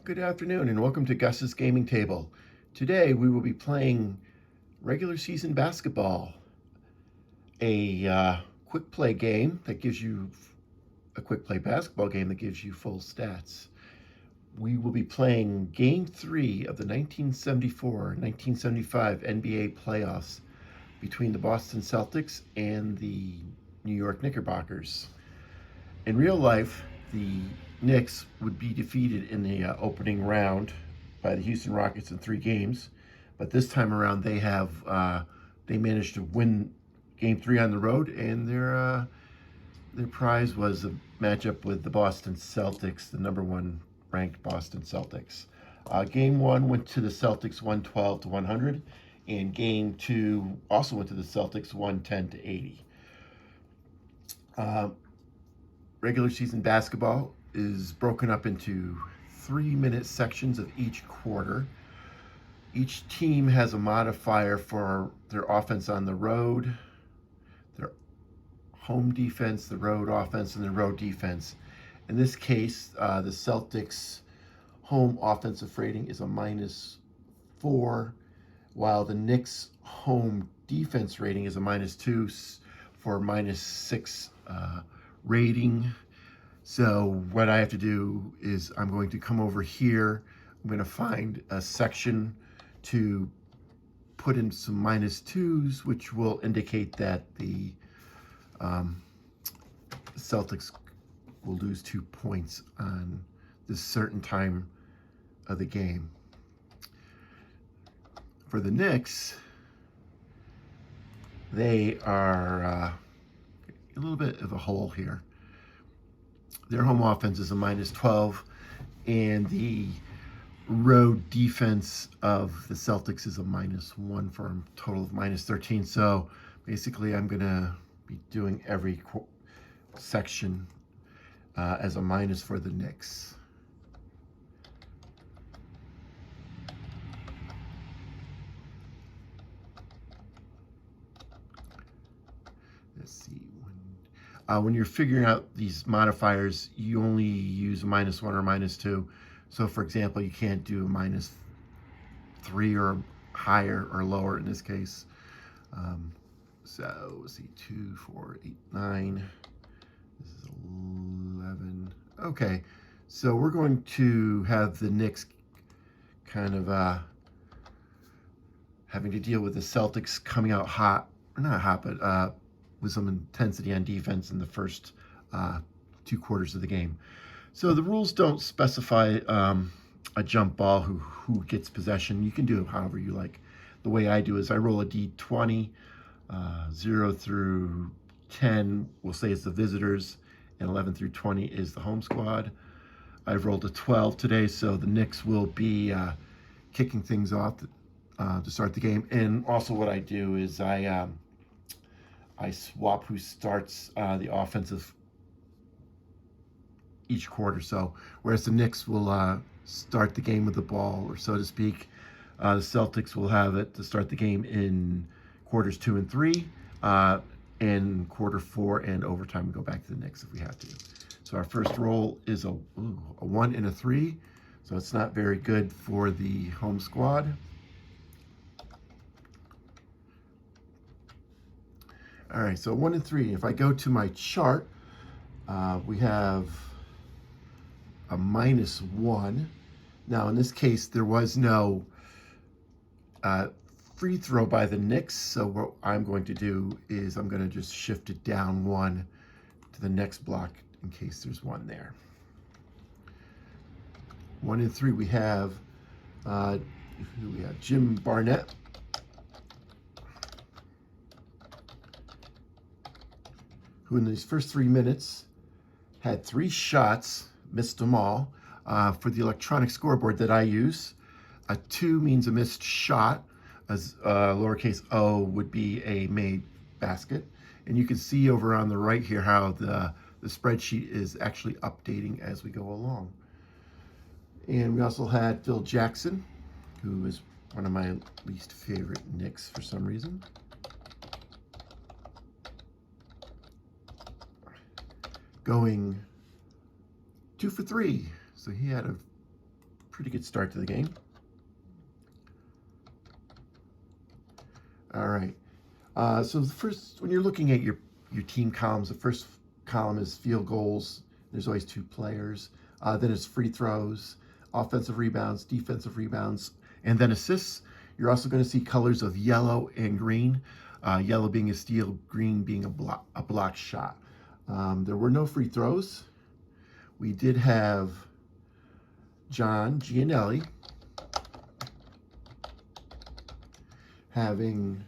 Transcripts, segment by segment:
Good afternoon and welcome to Gus's Gaming Table. Today we will be playing regular season basketball, a quick play game that gives you a quick play basketball game that gives you full stats. We will be playing Game 3 of the 1974-1975 NBA playoffs between the Boston Celtics and the New York Knickerbockers. In real life, the Knicks would be defeated in the opening round by the Houston Rockets in 3 games, but this time around they managed to win Game 3 on the road, and their prize was a matchup with the Boston Celtics, the number 1 ranked Boston Celtics. Game 1 went to the Celtics 112-100, and Game 2 also went to the Celtics 110-80. Regular season basketball is broken up into 3-minute sections of each quarter. Each team has a modifier for their offense on the road, their home defense, the road offense, and the road defense. In this case, the Celtics' home offensive rating is a -4, while the Knicks' home defense rating is a -2 for -6 rating. So what I have to do is I'm going to come over here. I'm going to find a section to put in some -2s, which will indicate that the Celtics will lose 2 points on this certain time of the game. For the Knicks, they are a little bit of a hole here. Their home offense is a -12, and the road defense of the Celtics is a -1 for a total of -13. So basically, I'm going to be doing every section as a minus for the Knicks. Let's see. When you're figuring out these modifiers, you only use a -1 or -2. So, for example, you can't do a -3 or higher or lower in this case. So, let's see, 2, 4, 8, 9. This is 11. Okay, so we're going to have the Knicks kind of having to deal with the Celtics coming out hot, or not hot, but with some intensity on defense in the first 2 quarters of the game. So the rules don't specify a jump ball who gets possession. You can do it however you like. The way I do is I roll a d20, 0 through 10, we'll say it's the visitors, and 11 through 20 is the home squad. I've rolled a 12 today, so the Knicks will be kicking things off to start the game. And also what I do is I swap who starts the offensive each quarter. So whereas the Knicks will start the game with the ball, or so to speak, the Celtics will have it to start the game in quarters 2 and 3, and quarter 4 and overtime. We go back to the Knicks if we have to. So our first roll is a 1 and a 3, so it's not very good for the home squad. All right, so 1 and 3. If I go to my chart, we have a -1. Now, in this case, there was no free throw by the Knicks, so what I'm going to do is I'm going to just shift it down 1 to the next block in case there's one there. 1 and 3, we have Jim Barnett, who in these first 3 minutes had 3 shots, missed them all. For the electronic scoreboard that I use, a 2 means a missed shot, as lowercase o would be a made basket. And you can see over on the right here how the spreadsheet is actually updating as we go along. And we also had Phil Jackson, who is one of my least favorite Knicks for some reason. Going 2 for 3. So he had a pretty good start to the game. All right. So the first, when you're looking at your team columns, the first column is field goals. There's always 2 players. Then it's free throws, offensive rebounds, defensive rebounds, and then assists. You're also going to see colors of yellow and green. Yellow being a steal, green being a block shot. There were no free throws. We did have John Gianelli having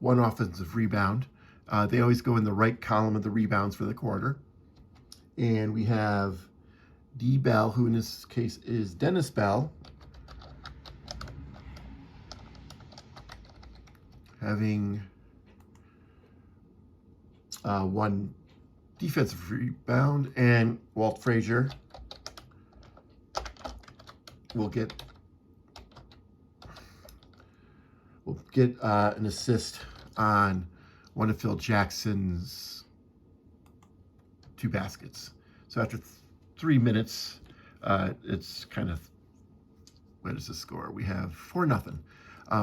1 offensive rebound. They always go in the right column of the rebounds for the quarter. And we have D. Bell, who in this case is Dennis Bell, having 1 defensive rebound, and Walt Frazier will get an assist on one of Phil Jackson's 2 baskets. So after 3 minutes, it's kind of, what is the score? We have 4-0.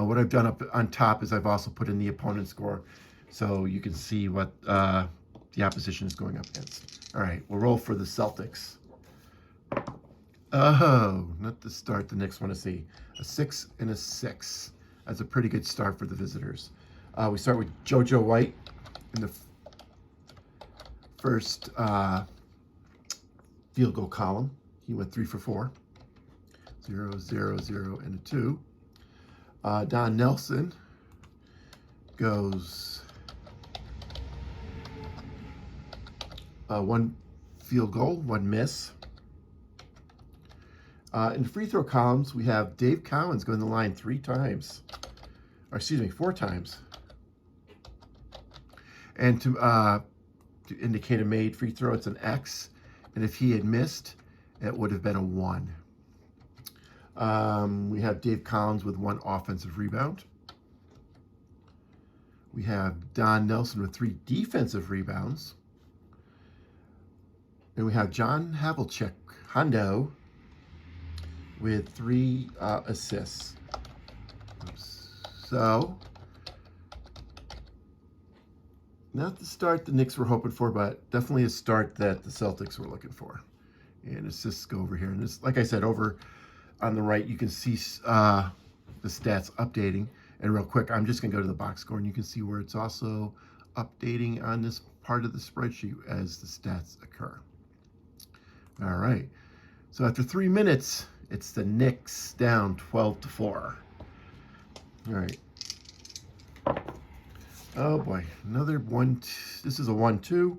What I've done up on top is I've also put in the opponent's score, so you can see what the opposition is going up against. All right, we'll roll for the Celtics. Oh, not the start the Knicks want to see. A 6 and a 6. That's a pretty good start for the visitors. We start with JoJo White in the first field goal column. He went 3 for 4. 0, 0, 0, and a 2. Don Nelson goes 1 field goal, 1 miss. In the free throw columns, we have Dave Cowens going to the line 3 times. Or excuse me, 4 times. And to indicate a made free throw, it's an X. And if he had missed, it would have been a 1. We have Dave Collins with 1 offensive rebound. We have Don Nelson with 3 defensive rebounds. And we have John Havlicek, Hondo, with 3 assists. So, not the start the Knicks were hoping for, but definitely a start that the Celtics were looking for. And assists go over here. And this, like I said, over on the right, you can see the stats updating. And real quick, I'm just going to go to the box score, and you can see where it's also updating on this part of the spreadsheet as the stats occur. All right. So after 3 minutes, it's the Knicks down 12-4. All right. Oh boy, another 1. This is a 1-2.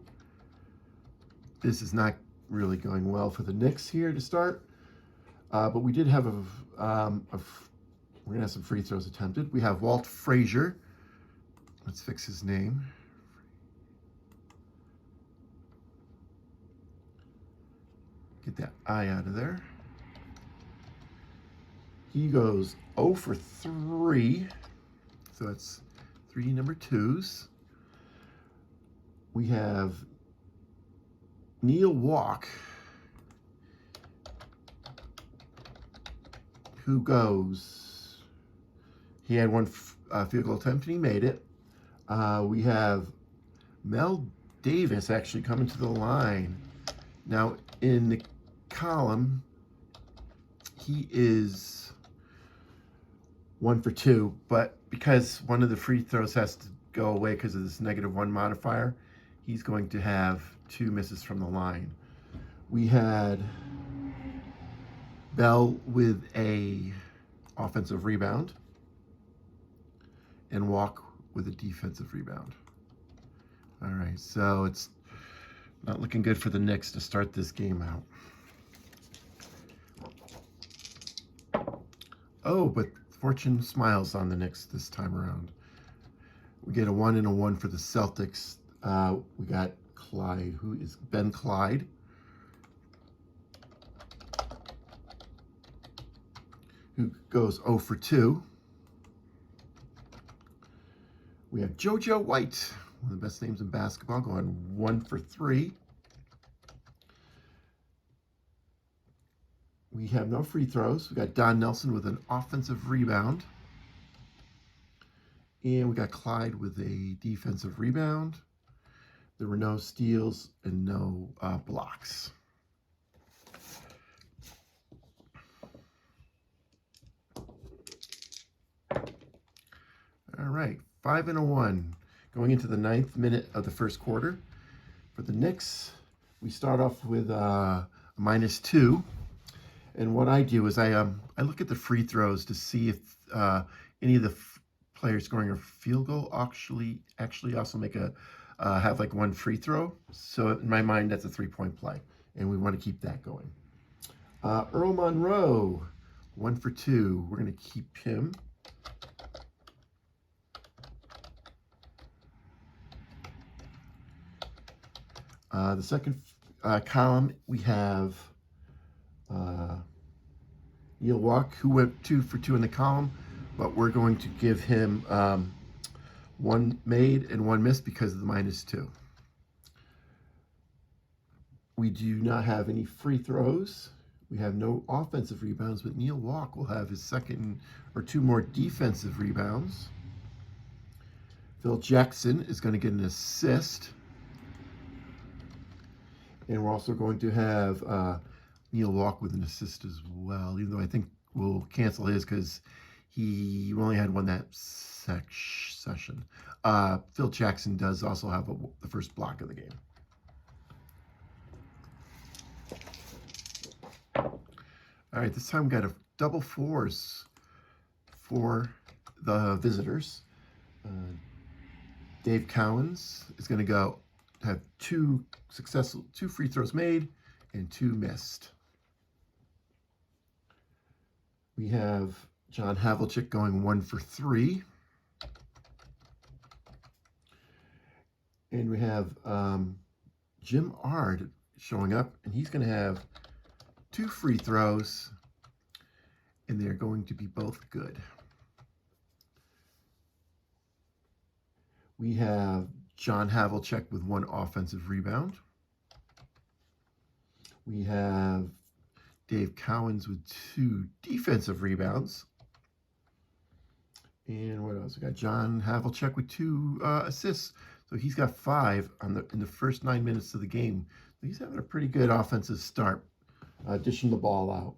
This is not really going well for the Knicks here to start. But we did have we're gonna have some free throws attempted. We have Walt Frazier. Let's fix his name. Get that I out of there. He goes 0 for 3. So that's 3 number 2s. We have Neil Walk, who goes, he had 1 field goal attempt and he made it. We have Mel Davis actually coming to the line. Now in the column, he is 1 for 2, but because one of the free throws has to go away because of this -1 modifier, he's going to have 2 misses from the line. We had Bell with a offensive rebound and Walk with a defensive rebound. All right, so it's not looking good for the Knicks to start this game out. Oh, but fortune smiles on the Knicks this time around. We get a 1 and a 1 for the Celtics. We got Clyde, who is Ben Clyde, who goes 0 for 2. We have JoJo White, one of the best names in basketball, going 1 for 3. We have no free throws. We got Don Nelson with an offensive rebound. And we got Clyde with a defensive rebound. There were no steals and no blocks. All right, 5-1 going into the 9th minute of the first quarter. For the Knicks, we start off with a -2. And what I do is I look at the free throws to see if any of the players scoring a field goal actually also make have like one free throw. So in my mind, that's a 3-point play, and we want to keep that going. Earl Monroe, 1 for 2. We're going to keep him. The second column, we have Neil Walk, who went 2 for 2 in the column, but we're going to give him 1 made and 1 missed because of the -2. We do not have any free throws. We have no offensive rebounds, but Neil Walk will have his second or 2 more defensive rebounds. Phil Jackson is going to get an assist. And we're also going to have Neil Walk with an assist as well, even though I think we'll cancel his because he only had 1 that session. Phil Jackson does also have the first block of the game. All right, this time we got a double 4s for the visitors. Dave Cowens is going to have 2 free throws made and 2 missed. We have John Havlicek going 1 for 3. And we have Jim Ard showing up, and he's going to have 2 free throws, and they're going to be both good. We have John Havlicek with 1 offensive rebound. We have Dave Cowens with 2 defensive rebounds. And what else? We got John Havlicek with 2 assists. So he's got 5 in the first 9 minutes of the game. So he's having a pretty good offensive start, dishing the ball out.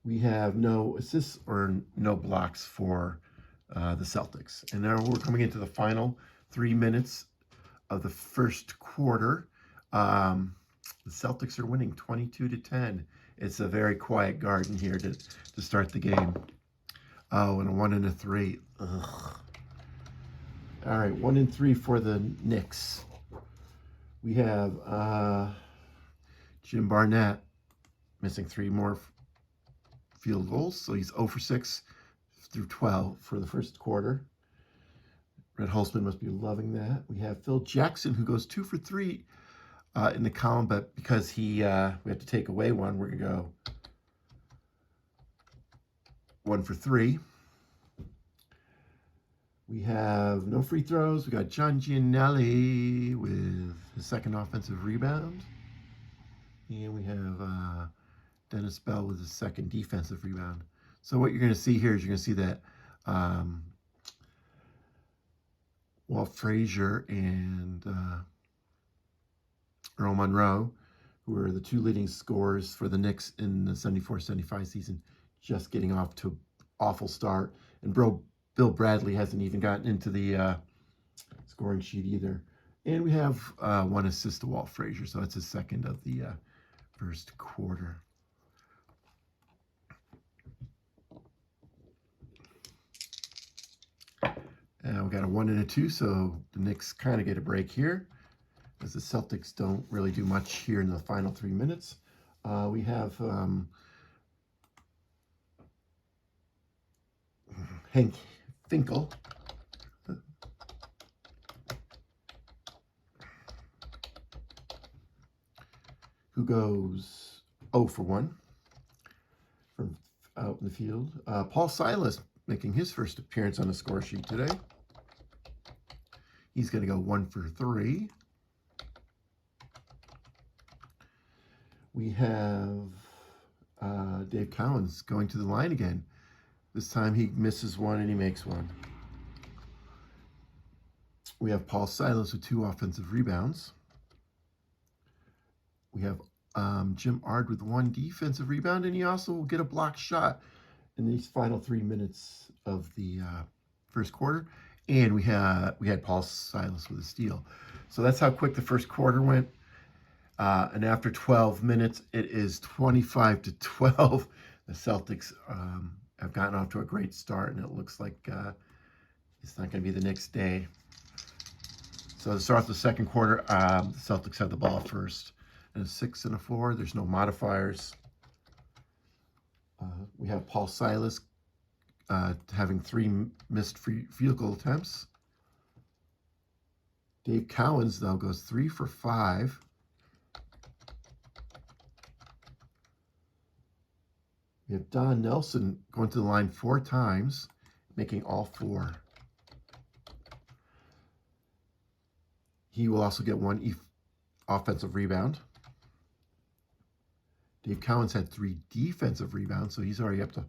We have no assists or no blocks for the Celtics. And now we're coming into the final 3 minutes of the first quarter. The Celtics are winning 22-10. It's a very quiet garden here to start the game. Oh, and a 1 and a 3. Ugh. All right, 1 and 3 for the Knicks. We have Jim Barnett missing 3 more field goals, so he's 0 for 6 through 12 for the first quarter. Red Holzman must be loving that. We have Phil Jackson, who goes 2 for 3 in the column, but because we have to take away 1, we're going to go 1 for 3. We have no free throws. We got John Giannelli with his second offensive rebound. And we have Dennis Bell with his second defensive rebound. So what you're going to see here is you're going to see that Walt Frazier and Earl Monroe, who are the 2 leading scorers for the Knicks in the 74-75 season, just getting off to an awful start. And Bill Bradley hasn't even gotten into the scoring sheet either. And we have 1 assist to Walt Frazier, so that's his second of the first quarter. We got a 1 and a 2, so the Knicks kind of get a break here, as the Celtics don't really do much here in the final 3 minutes. We have Hank Finkel, who goes 0 for 1 from out in the field. Paul Silas making his first appearance on the score sheet today. He's going to go 1 for 3. We have Dave Cowens going to the line again. This time he misses one and he makes one. We have Paul Silas with 2 offensive rebounds. We have Jim Ard with 1 defensive rebound, and he also will get a blocked shot in these final 3 minutes of the first quarter. And we had Paul Silas with a steal. So that's how quick the first quarter went. And after 12 minutes, it is 25-12. The Celtics have gotten off to a great start, and it looks like it's not going to be the next day. So to start the second quarter, the Celtics have the ball first. And a 6 and a 4. There's no modifiers. We have Paul Silas having 3 missed field goal attempts. Dave Cowens, though, goes 3 for 5. We have Don Nelson going to the line 4 times, making all 4. He will also get 1 offensive rebound. Dave Cowens had 3 defensive rebounds, so he's already up to,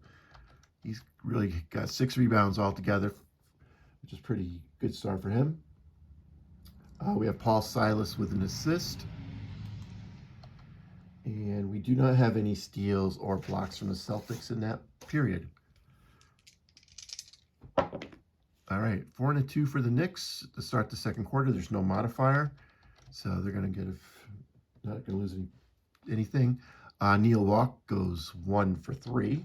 he's really got 6 rebounds altogether, which is pretty good start for him. We have Paul Silas with an assist. And we do not have any steals or blocks from the Celtics in that period. All right, 4 and a 2 for the Knicks to start the second quarter. There's no modifier, so they're going to get not going to lose anything. Neil Walk goes 1 for 3.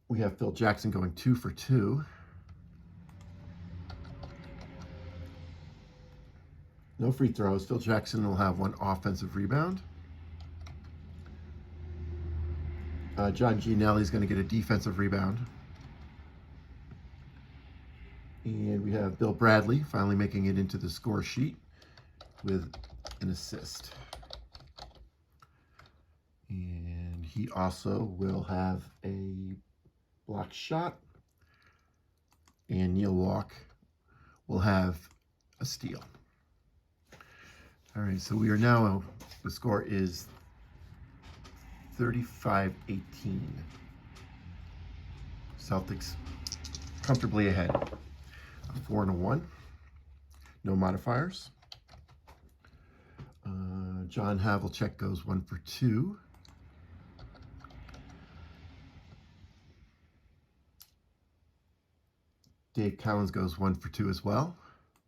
We have Phil Jackson going 2 for 2. No free throws. Phil Jackson will have 1 offensive rebound. John Gianelli is going to get a defensive rebound. And we have Bill Bradley finally making it into the score sheet with an assist. And he also will have a block shot. And Neil Walk will have a steal. All right, so we are now, the score is 35-18. Celtics comfortably ahead. 4 and a 1. No modifiers. John Havlicek goes 1 for 2. Dave Cowens goes 1 for 2 as well.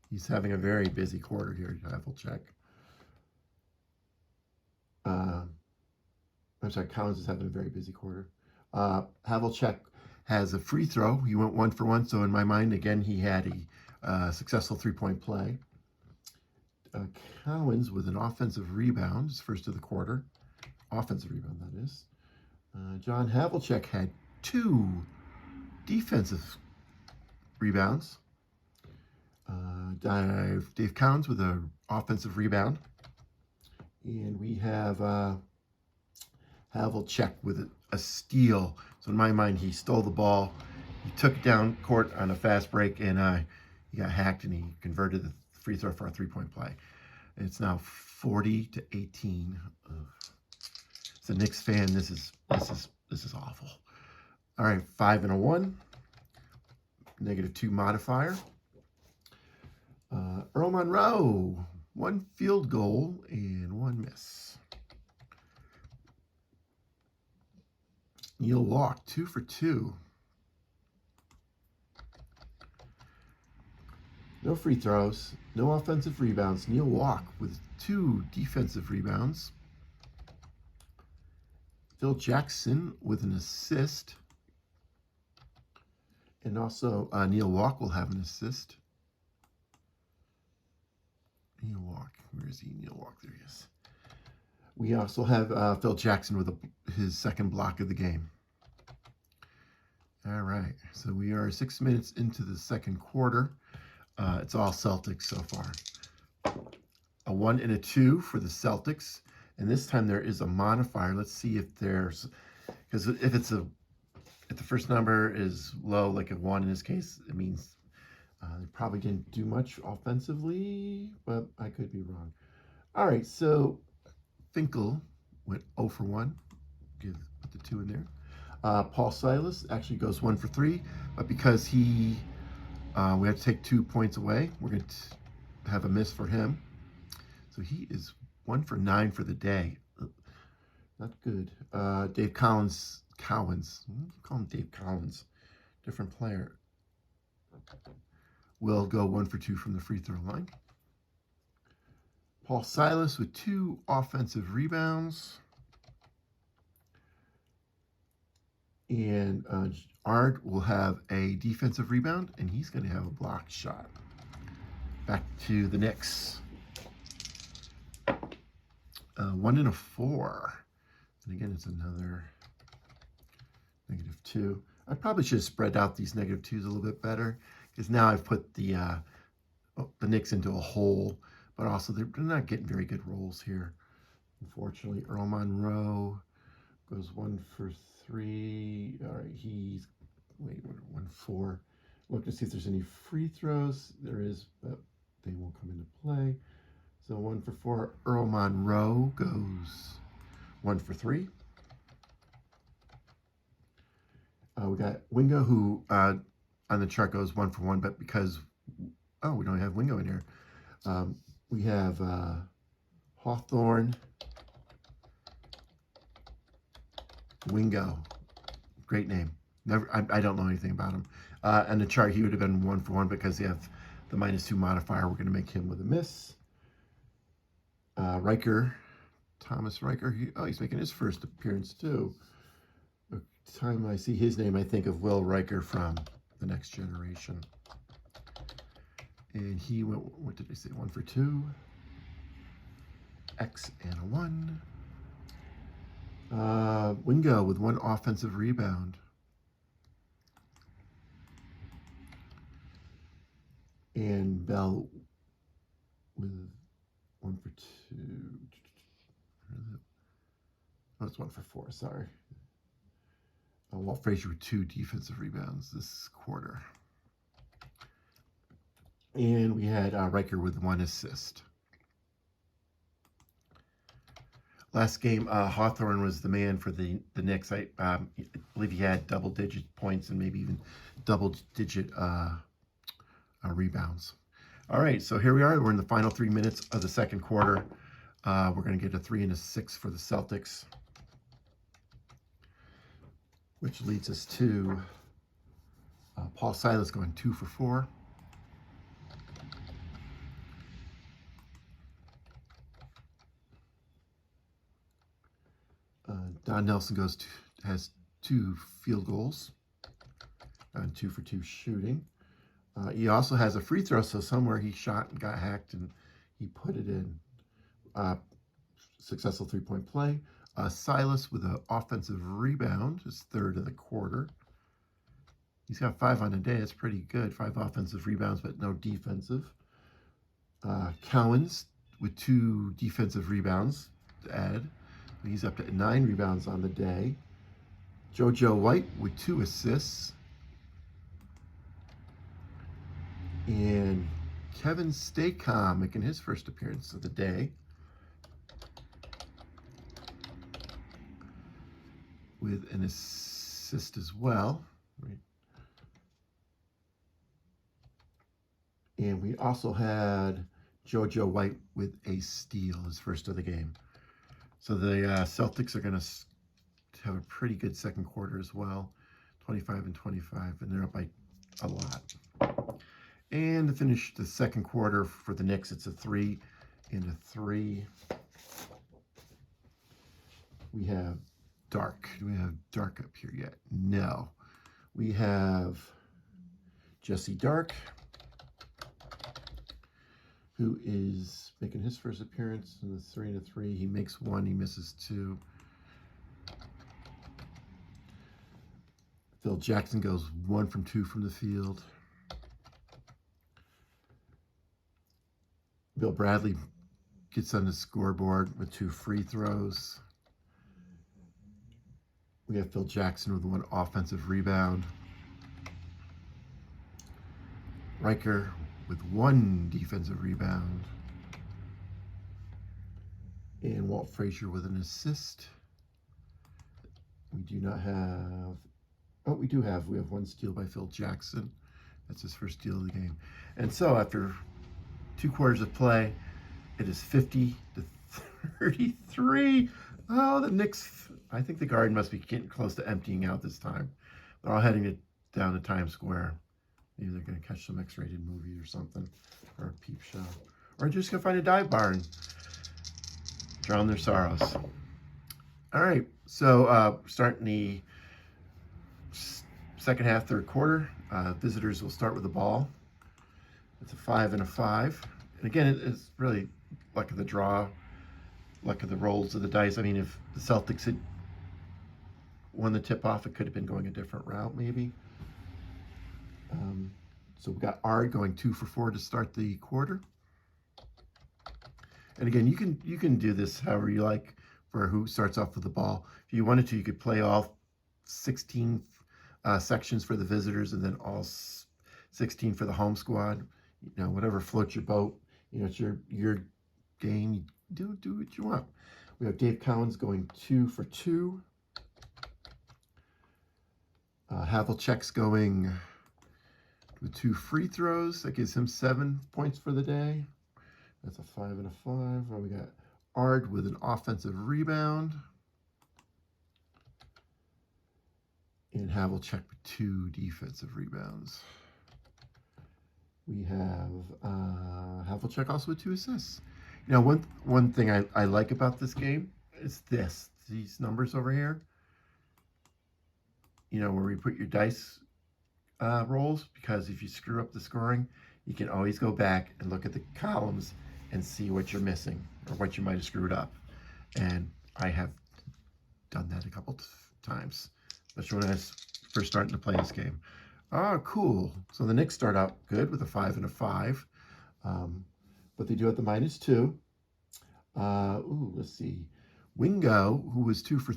He's having a very busy quarter here, Havlicek. I'm sorry, Cowens is having a very busy quarter. Havlicek has a free throw. He went 1 for 1, so in my mind, again, he had a successful 3-point play. Cowens with an offensive rebound, his first of the quarter. Offensive rebound, that is. John Havlicek had 2 defensive rebounds. Dave Cowens with an offensive rebound. And we have Havlicek with a steal. So in my mind, he stole the ball. He took it down court on a fast break, and he got hacked, and he converted the free throw for a 3-point play. And it's now 40-18. As a Knicks fan, this is awful. All right, 5 and a 1. -2 modifier. Earl Monroe, 1 field goal and 1 miss. Neil Walk, 2 for 2. No free throws, no offensive rebounds. Neil Walk with 2 defensive rebounds. Phil Jackson with an assist. And also Neil Walk will have an assist. Neil Walk, where is he? Neil Walk, there he is. We also have Phil Jackson with his second block of the game. All right, so we are 6 minutes into the second quarter. It's all Celtics so far. A 1 and a 2 for the Celtics. And this time there is a modifier. Let's see if there's, because if the first number is low, like a 1 in this case, it means they probably didn't do much offensively, but I could be wrong. All right, so Finkel went 0 for 1. Put the 2 in there. Paul Silas actually goes 1 for 3, but because we have to take 2 points away, we're going to have a miss for him. So he is 1 for 9 for the day. Not good. Dave Cowens. Call him Dave Cowens. Different player. Will go 1 for 2 from the free throw line. Paul Silas with 2 offensive rebounds. And Ard will have a defensive rebound, and he's going to have a blocked shot. Back to the Knicks. 1 and a 4. And again, it's another -2. I probably should have spread out these -2s a little bit better, because now I've put the Knicks into a hole, but also they're not getting very good rolls here, unfortunately. Earl Monroe goes 1 for 3. All right, he's 1-4. Look to see if there's any free throws. There is, but they won't come into play. So 1 for 4. Earl Monroe goes 1 for 3. We got Wingo, who on the chart goes 1 for 1, but because we don't have Wingo in here, we have Hawthorne, Wingo, great name. I don't know anything about him. On the chart, he would have been 1 for 1 because they have the -2 modifier. We're going to make him with a miss. Riker, Thomas Riker. He's making his first appearance too. The time I see his name, I think of Will Riker from The Next Generation. And he went, what did I say? 1 for 2. X and a 1. Wingo with 1 offensive rebound. And Bell with 1 for 2. Oh, it's 1 for 4, sorry. Walt Frazier with 2 defensive rebounds this quarter. And we had Riker with 1 assist. Last game, Hawthorne was the man for the Knicks. I believe he had double-digit points and maybe even double-digit rebounds. All right, so here we are. We're in the final 3 minutes of the second quarter. We're going to get a 3 and a 6 for the Celtics, which leads us to Paul Silas going 2 for 4. Don Nelson has 2 field goals and 2 for 2 shooting. He also has a free throw, so somewhere he shot and got hacked and he put it in. Successful 3-point play. Silas with an offensive rebound, his 3rd of the quarter. He's got 5 on the day. That's pretty good. 5 offensive rebounds, but no defensive. Cowens with 2 defensive rebounds to add. He's up to 9 rebounds on the day. JoJo White with 2 assists. And Kevin Staycom making his first appearance of the day with an assist as well. Right. And we also had JoJo White with a steal, his first of the game. So the Celtics are going to have a pretty good second quarter as well, 25 and 25, and they're up by a lot. And to finish the second quarter for the Knicks, it's a 3 and a 3. We have Dark. Do we have Dark up here yet? No. We have Jesse Dark, who is making his first appearance in the 3 and a 3. He makes 1, he misses 2. Phil Jackson goes 1 from 2 from the field. Bill Bradley gets on the scoreboard with 2 free throws. We have Phil Jackson with 1 offensive rebound. Riker with 1 defensive rebound. And Walt Frazier with an assist. We do not have, oh, we have one steal by Phil Jackson. That's his first steal of the game. And so after 2 quarters of play, it is 50-33. Oh, the Knicks, I think the Garden must be getting close to emptying out this time. They're all heading down to Times Square. Maybe they're going to catch some X-rated movie or something, or a peep show. Or just going to find a dive bar and drown their sorrows. All right, so starting the second half, third quarter, visitors will start with the ball. It's a 5 and a 5. And again, it's really luck of the draw, luck of the rolls of the dice. I mean, if the Celtics had won the tip-off, it could have been going a different route, maybe. So we got Ard going 2 for 4 to start the quarter. And again, you can do this however you like for who starts off with the ball. If you wanted to, you could play all 16 sections for the visitors and then all 16 for the home squad. You know, whatever floats your boat. You know, it's your game. You do what you want. We have Dave Cowens going 2 for 2. Havlicek's going with 2 free throws. That gives him 7 points for the day. That's a 5 and a 5. Well, we got Ard with an offensive rebound. And Havlicek with 2 defensive rebounds. We have Havlicek also with 2 assists. You know, one thing I like about this game is these numbers over here. You know, where we put your dice rolls, because if you screw up the scoring, you can always go back and look at the columns and see what you're missing or what you might have screwed up. And I have done that a couple times, especially when I was first starting to play this game. Oh, cool. So the Knicks start out good with a 5 and a 5. But they do at the -2. Let's see. Wingo, who was 2 for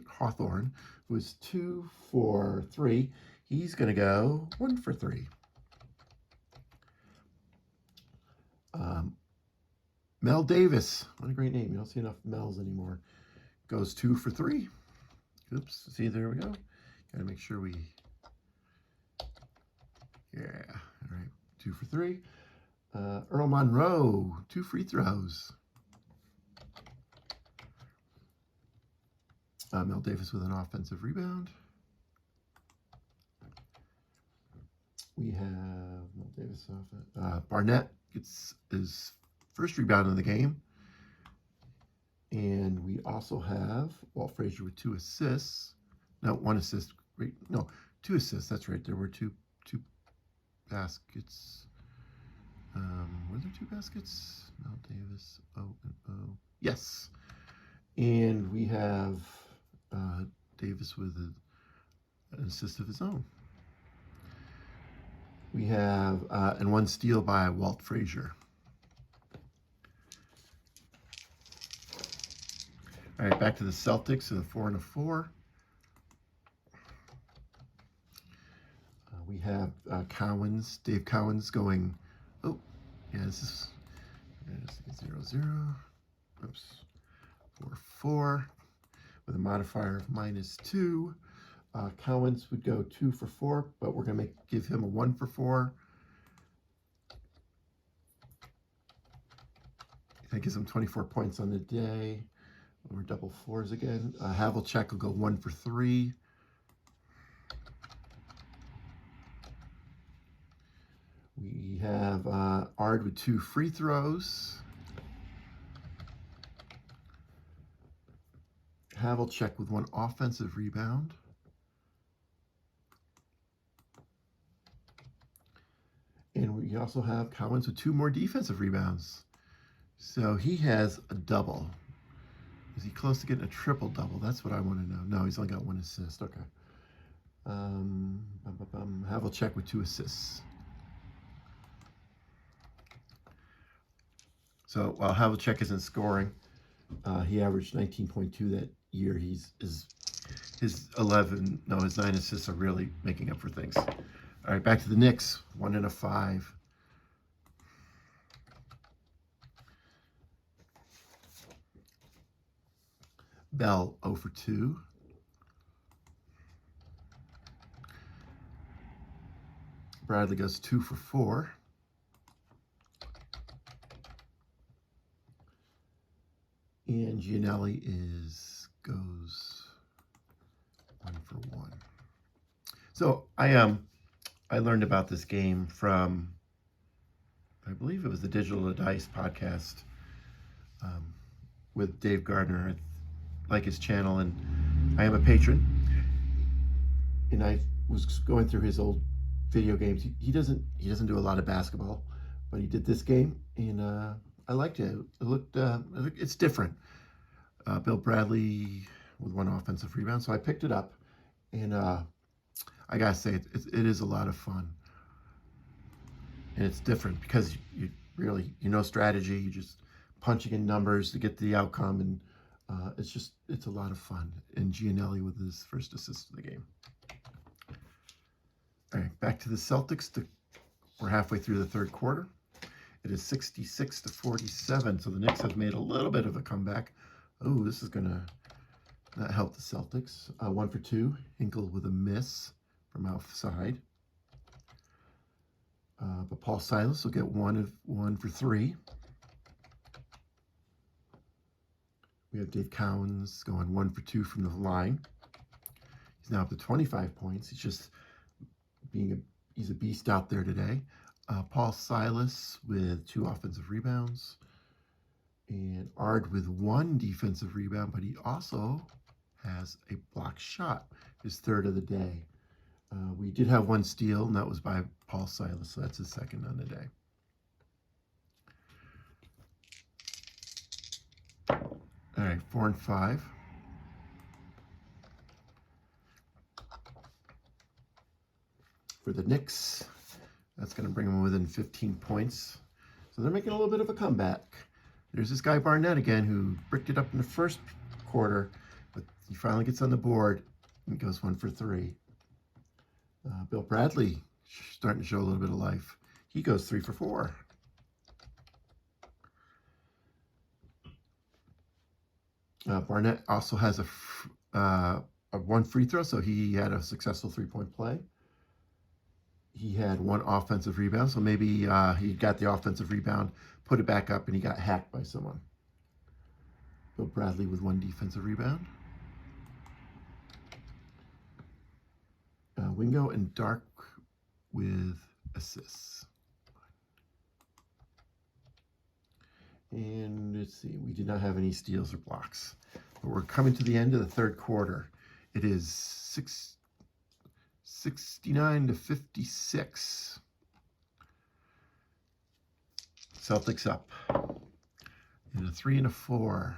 Hawthorne, who was 2 for 3. He's going to go 1 for 3. Mel Davis, what a great name. You don't see enough Mels anymore. Goes 2 for 3. Oops. See, there we go. Got to make sure we... Yeah. All right. 2 for 3. Earl Monroe, 2 free throws. Mel Davis with an offensive rebound. We have Mel Davis off. Barnett gets his first rebound of the game. And we also have Walt Frazier with 2 assists. No, 1 assist. Wait, no, 2 assists. That's right. There were two baskets. Were there 2 baskets? Mel Davis, O and O. Yes. And we have Davis with an assist of his own. We have, and 1 steal by Walt Frazier. All right, back to the Celtics, so the 4 and a 4. We have Dave Cowens going, oh, yeah, this is 0-0. Oops, 4-4 with a modifier of -2. Cowens would go 2 for 4, but we're going to give him a 1 for 4. That gives him 24 points on the day. We're double 4s again. Havlicek will go 1 for 3. We have Ard with 2 free throws. Havlicek with 1 offensive rebound. And we also have Cowens with 2 more defensive rebounds. So he has a double. Is he close to getting a triple-double? That's what I want to know. No, he's only got 1 assist. Okay. Havlicek with 2 assists. So while Havlicek isn't scoring, he averaged 19.2 that year. His 9 assists are really making up for things. All right, back to the Knicks, 1 and a 5. Bell 0 for 2. Bradley goes 2 for 4. And Gianelli goes 1 for 1. So I learned about this game from, I believe it was the Digital Dice podcast with Dave Gardner. I like his channel, and I am a patron. And I was going through his old video games. He doesn't do a lot of basketball, but he did this game, and I liked it. It looked it's different. Bill Bradley with 1 offensive rebound, so I picked it up, and I gotta say it is a lot of fun, and it's different because you really strategy. You just punching in numbers to get the outcome, and it's a lot of fun. And Gianelli with his first assist of the game. All right, back to the Celtics. We're halfway through the third quarter. It is 66-47, so the Knicks have made a little bit of a comeback. Oh, this is gonna not help the Celtics. 1 for 2. Hinkle with a miss from outside. But Paul Silas will get 1 for 3. We have Dave Cowens going 1 for 2 from the line. He's now up to 25 points. He's just he's a beast out there today. Paul Silas with 2 offensive rebounds. And Ard with 1 defensive rebound, but he also has a blocked shot, his 3rd of the day. We did have 1 steal, and that was by Paul Silas, so that's his 2nd on the day. All right, 4 and 5. For the Knicks, that's going to bring them within 15 points. So they're making a little bit of a comeback. There's this guy Barnett again who bricked it up in the first quarter, but he finally gets on the board and goes 1 for 3. Bill Bradley starting to show a little bit of life. He goes 3 for 4. Barnett also has a 1 free throw, so he had a successful 3-point play. He had 1 offensive rebound, so maybe he got the offensive rebound, put it back up, and he got hacked by someone. Bill Bradley with 1 defensive rebound. Wingo and Dark with assists. And let's see, we did not have any steals or blocks. But we're coming to the end of the third quarter. It is 69-56. Celtics up. And a 3 and a 4.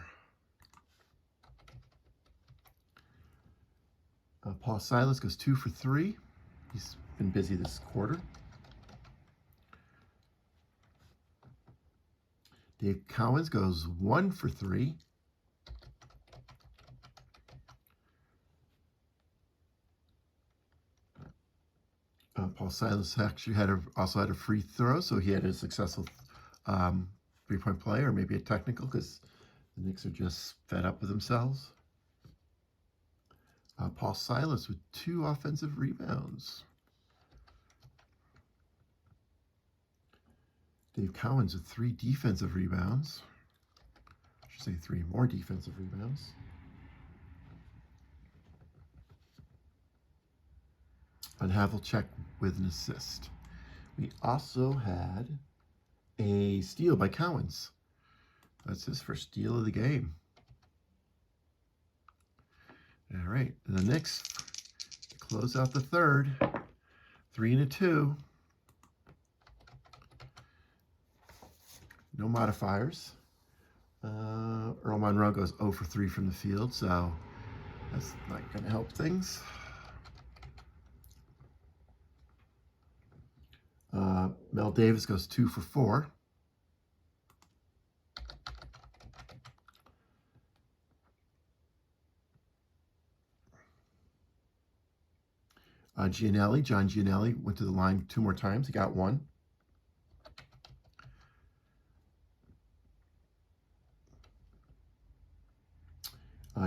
Paul Silas goes 2 for 3. He's been busy this quarter. Dave Cowens goes 1 for 3. Paul Silas actually also had a free throw, so he had a successful 3-point play, or maybe a technical, because the Knicks are just fed up with themselves. Paul Silas with 2 offensive rebounds. Dave Cowens with 3 defensive rebounds. I should say 3 more defensive rebounds. And Havlicek with an assist. We also had a steal by Cowens. That's his first steal of the game. All right, and the Knicks close out the third, 3 and a 2. No modifiers. Earl Monroe goes 0 for 3 from the field, so that's not going to help things. Mel Davis goes 2 for 4. John Gianelli went to the line 2 more times. He got 1.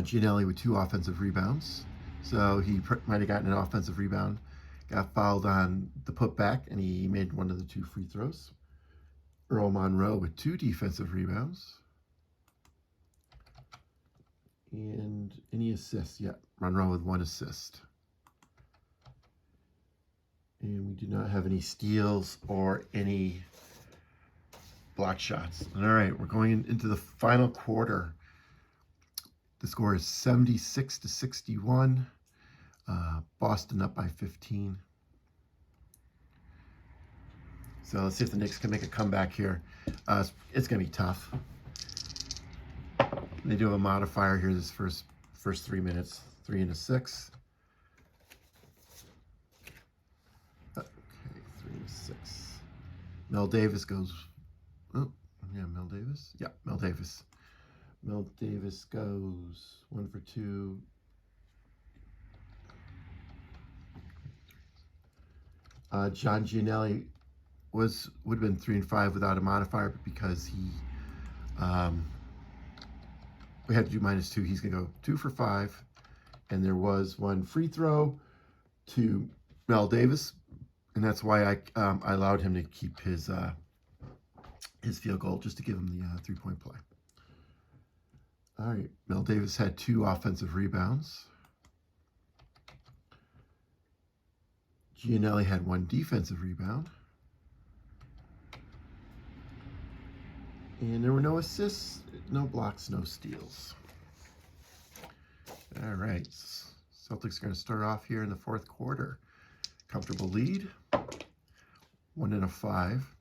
Gianelli with 2 offensive rebounds. So he might have gotten an offensive rebound. Got fouled on the putback, and he made one of the 2 free throws. Earl Monroe with 2 defensive rebounds. And any assists? Yeah, Monroe with 1 assist. And we do not have any steals or any block shots. All right, we're going into the final quarter. The score is 76-61. Boston up by 15. So let's see if the Knicks can make a comeback here. It's going to be tough. They do have a modifier here this first 3 minutes. 3 and a 6. Okay, 3 and a 6. Mel Davis goes. Oh, yeah, Mel Davis. Yeah, Mel Davis. Mel Davis goes 1 for 2. John Gianelli would have been 3 and 5 without a modifier, but because he we had to do -2, he's gonna go 2 for 5. And there was 1 free throw to Mel Davis, and that's why I allowed him to keep his field goal, just to give him the 3-point play. All right, Mel Davis had 2 offensive rebounds. Gianelli had 1 defensive rebound. And there were no assists, no blocks, no steals. All right, Celtics are going to start off here in the 4th quarter. Comfortable lead, 1 and a 5.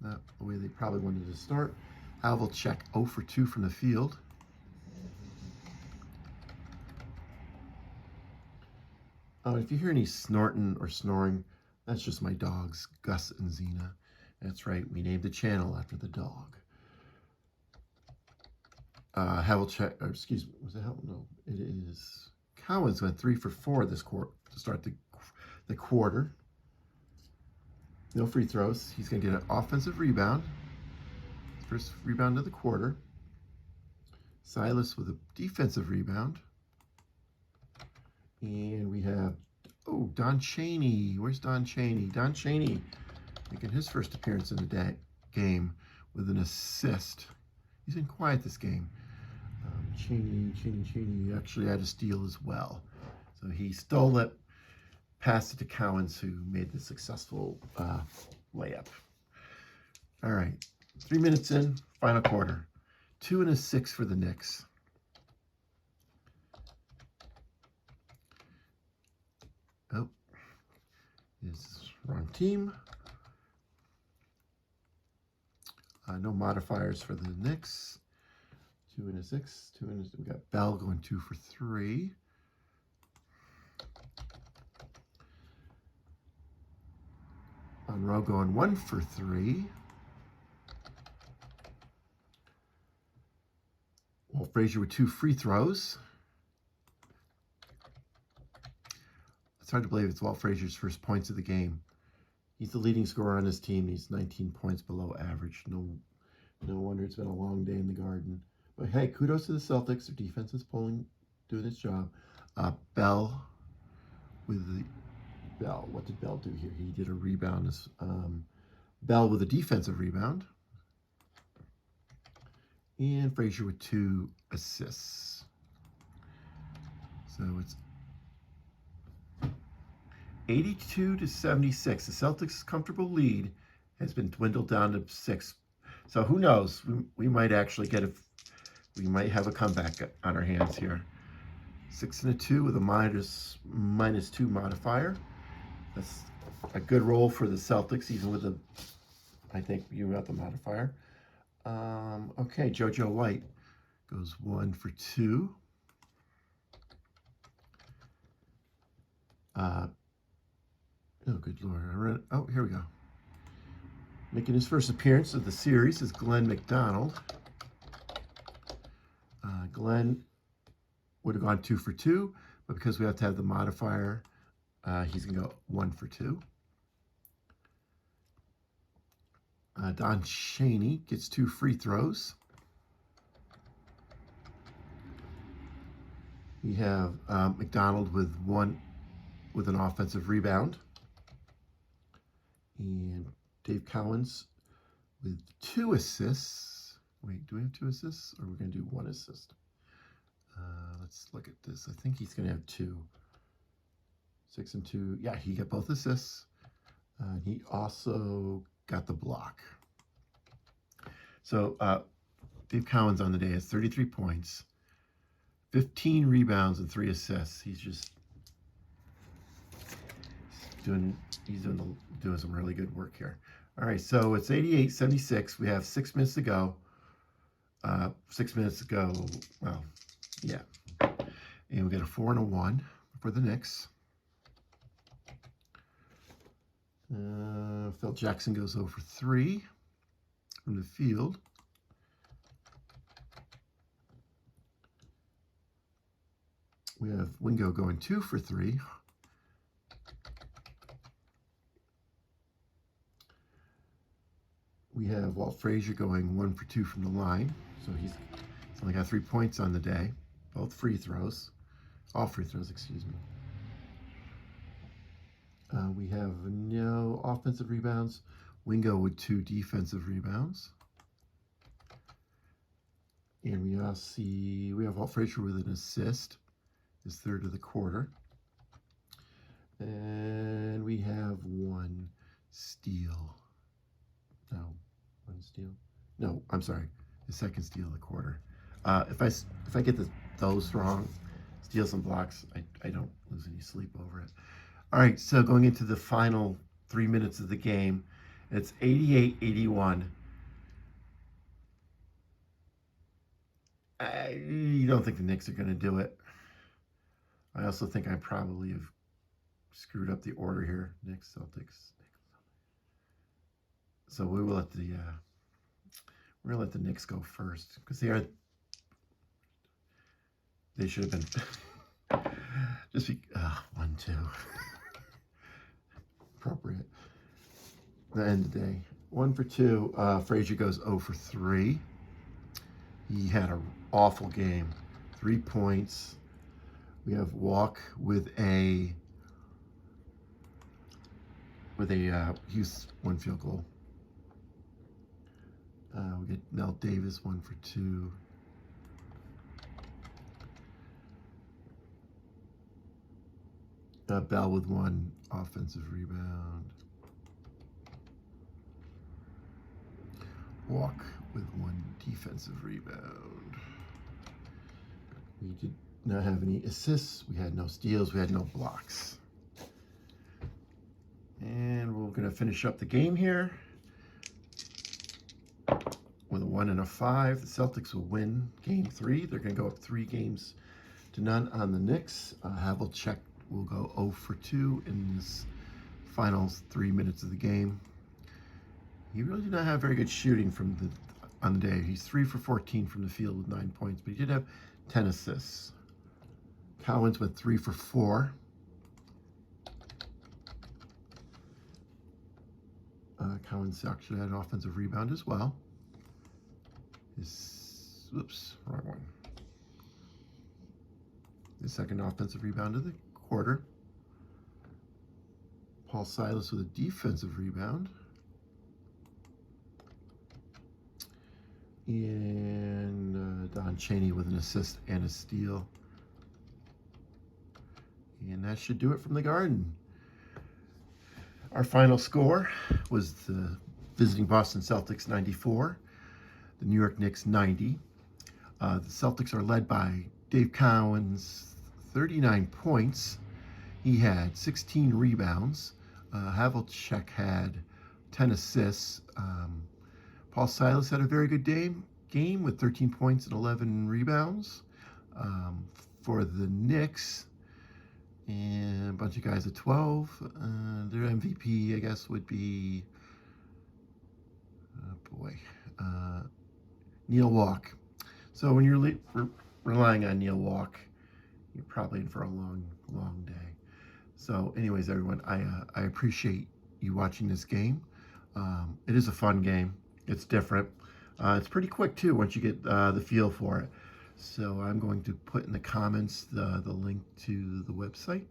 Not the way they probably wanted to start. Havlicek 0 for 2 from the field. If you hear any snorting or snoring, that's just my dogs, Gus and Xena. That's right, we named the channel after the dog. Havlicek, or excuse me, was it Havlicek? No, it is. Cowens went 3 for 4 this quarter to start the quarter. No free throws. He's going to get an offensive rebound. First rebound of the quarter. Silas with a defensive rebound. And we have, Don Chaney. Where's Don Chaney? Don Chaney making his first appearance in the game with an assist. He's been quiet this game. Chaney actually had a steal as well. So he stole it, passed it to Cowens, who made the successful layup. All right, 3 minutes in, final quarter. 2 and a 6 for the Knicks. Oh, this is wrong team. No modifiers for the Knicks. 2 and a 6. We got Bell going 2 for 3. Monroe going 1 for 3. Walt Frazier with 2 free throws. It's hard to believe it's Walt Frazier's first points of the game. He's the leading scorer on his team. He's 19 points below average. No wonder it's been a long day in the Garden. But hey, kudos to the Celtics. Their defense is doing its job. Bell with the Bell. What did Bell do here? He did a rebound. Bell with a defensive rebound. And Frazier with 2 assists. So it's 82-76. The Celtics' comfortable lead has been dwindled down to 6. So who knows? We might actually we might have a comeback on our hands here. 6 and a 2 with a -2 modifier. That's a good roll for the Celtics, even with I think you got the modifier. Okay, JoJo White goes 1 for 2. Oh, good Lord. Here we go. Making his first appearance of the series is Glenn McDonald. Glenn would have gone 2 for 2, but because we have to have the modifier, he's going to go 1 for 2. Don Chaney gets 2 free throws. We have McDonald with an offensive rebound, and Dave Cowens with 2 assists. Wait, do we have 2 assists, or are we going to do 1 assist? Let's look at this. I think he's going to have 2. 6 and 2. Yeah, he got both assists. He also got the block. So Dave Cowens on the day has 33 points, 15 rebounds, and 3 assists. He's just doing some really good work here. All right, so it's 88-76. We have 6 minutes to go. 6 minutes to go. Well, yeah. And we got a 4 and a 1 for the Knicks. Phil Jackson goes 0 for 3 from the field. We have Wingo going 2 for 3. We have Walt Frazier going 1 for 2 from the line. So he's only got 3 points on the day. Both free throws. All free throws, excuse me. We have no offensive rebounds. Wingo with 2 defensive rebounds. And we have Walt Frazier with an assist, his 3rd of the quarter. And we have 1 steal. No, 1 steal. No, I'm sorry, the 2nd steal of the quarter. If I get those wrong, steals and blocks, I don't lose any sleep over it. All right, so going into the final 3 minutes of the game, it's 88-81. I don't think the Knicks are going to do it. I also think I probably have screwed up the order here. Knicks, Celtics. So we will let we're going to let the Knicks go first because they should have been just be 1, 2. Appropriate. The end of the day. 1 for 2. Frazier goes 0 for 3. He had an awful game. 3 points. We have Walk with a Hughes 1 field goal. We get Mel Davis 1 for 2. Bell with 1 offensive rebound. Walk with 1 defensive rebound. We did not have any assists. We had no steals. We had no blocks. And we're going to finish up the game here with a 1 and a 5. The Celtics will win game 3. They're going to go up 3-0 on the Knicks. Havlicek will go 0 for 2 in this final 3 minutes of the game. He really did not have very good shooting on the day. He's 3 for 14 from the field with 9 points, but he did have 10 assists. Cowens went 3 for 4. Cowens actually had an offensive rebound as well. Oops, wrong one. The 2nd offensive rebound of the quarter. Paul Silas with a defensive rebound. And Don Chaney with an assist and a steal. And that should do it from the Garden. Our final score was the visiting Boston Celtics 94, the New York Knicks 90. The Celtics are led by Dave Cowens, 39 points. He had 16 rebounds. Havlicek had 10 assists. Paul Silas had a very good game with 13 points and 11 rebounds. For the Knicks, and a bunch of guys at 12. Their MVP, I guess, would be, Neil Walk. So when you're relying on Neil Walk, you're probably in for a long, long day. So anyways, everyone, I appreciate you watching this game. It is a fun game. It's different. It's pretty quick, too, once you get the feel for it. So I'm going to put in the comments the link to the website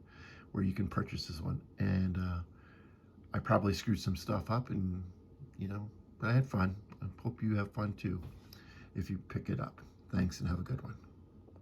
where you can purchase this one. And I probably screwed some stuff up, and but I had fun. I hope you have fun too if you pick it up. Thanks, and have a good one.